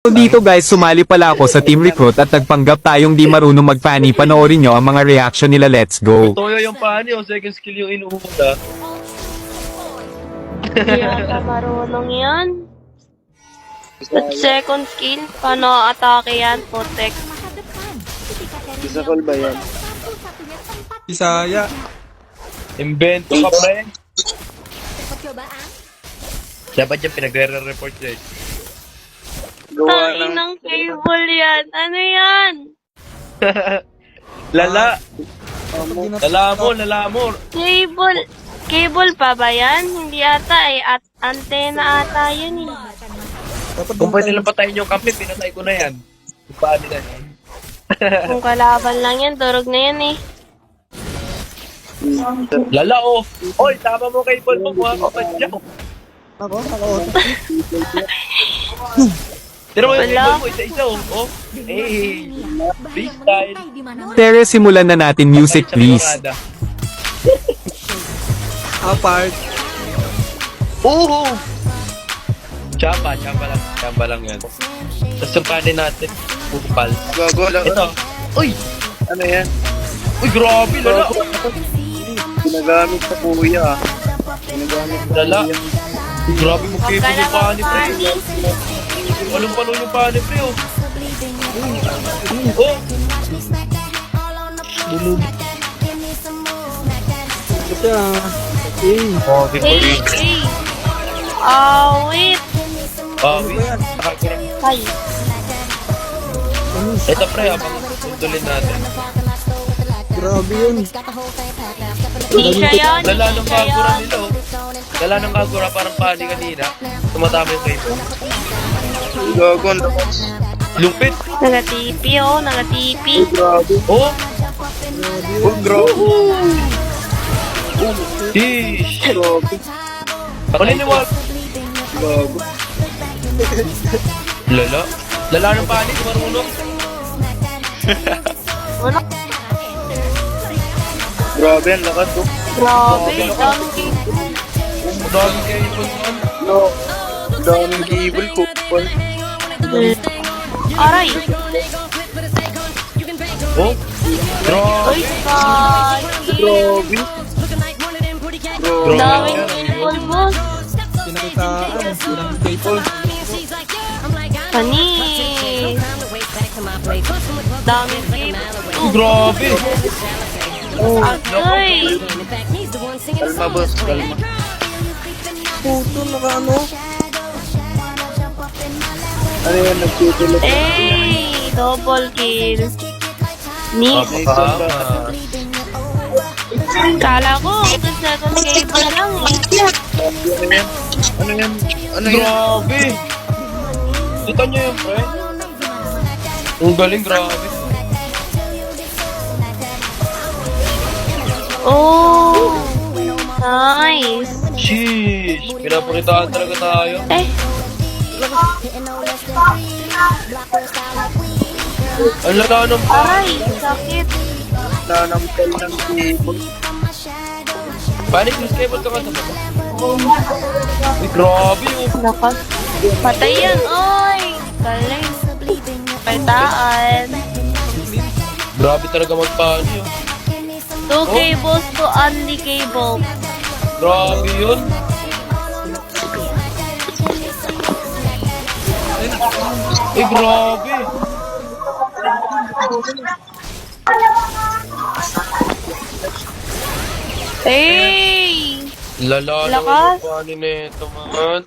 So dito guys, sumali pala ako sa Team Recruit at nagpanggap tayong di marunong magpani. Panoorin nyo ang mga reaction nila. Let's go. Toyo yung pani o second skill yung inuuna. Hindi ata marunong yan. At second skill, paano atake yan? Protect. Isa call ba yan? Bisaya. Invento ka pre. Dapat yung pinagre-report niya eh. Gawa Tangin ng... ng cable yan. Ano yan? Lala. Lala mo. Cable. Cable pa ba yan? Hindi ata eh. At antena ata yun eh. Kung pwede lang patayin yung kampi, pinatay ko na yan. Kung paano na yan. Kung kalaban lang yan, durog na yan eh. Lala oh. Oy, tama mo kay Paul. Pagkuha ko pa dyan. Ako? Tira mo yung Wala. cable mo, isa-isa oh. Oh. Hey. Freestyle. Tere, simulan na natin. Music please. Apart. Oo! Chamba lang yan. Tapos yung kanin natin, upal. Gago lang. Ito. Uy! Ano yan? Uy, grabe, lala! Ginagamit sa kuya. Ginagamit sa Lala! kuya. Uy, grabe mo Huwag kipo ka na yung pani, pre. mag-party. Walang palo yung pani, pre, oh. Oh! Ito siya. Okay. Oh, Hey, hey. Wait. Oh, wait. Nakakurang. Ay. Ito, pre, habang tutulin natin. Grabe yun. Hindi siya yan. Lala Hindi ng siya kagura yan. nila, oh. Lala ng kagura, parang pani kanina. Tumatama yung cable. Gago ang lakas. Lupit! Nagatipi oh. Nagatipi. Grabe. Oh! Oh, grabe. Sheesh! Grabe. Paniniwag! Gago. Lala? Lala ng pani, marunong. Wala. Grabe ang lakas oh. Grabe. Daming cable. Daming cable man. No. Daming cable ko. Aray. Oh! Grabe! Ay, God. Grabe. Grabe. Daming cable, boss. Pinakitaan. Pinakikable. Panis. Daming cable. Oh, grabe! Agoy. Kalma boss, kalma. Puto naka ano. Ano yan, nagtutulog. Hey, double kill. Miss. Tama. Kala ko, hanggang second cable lang eh. Ano yan? Ano yan? Ano yan? Grabe! Kita nyo yun, pre? Ang galing, grabe. Oh, nice. Sheesh! Pinapakitaan talaga tayo. Eh, Ang lala ng pa. aray, sakit. Nanampal ng cable. Panic, yung cable ka nga sa baba. Uy, grabe oh. Nakas. Patay yan, oy. Galing. Paitaan. Grabe talaga magpani oh. 2 cables to only cable. Grabe yun. Eh, grabe. Hey! Lala Lakas. ng pani nito, man.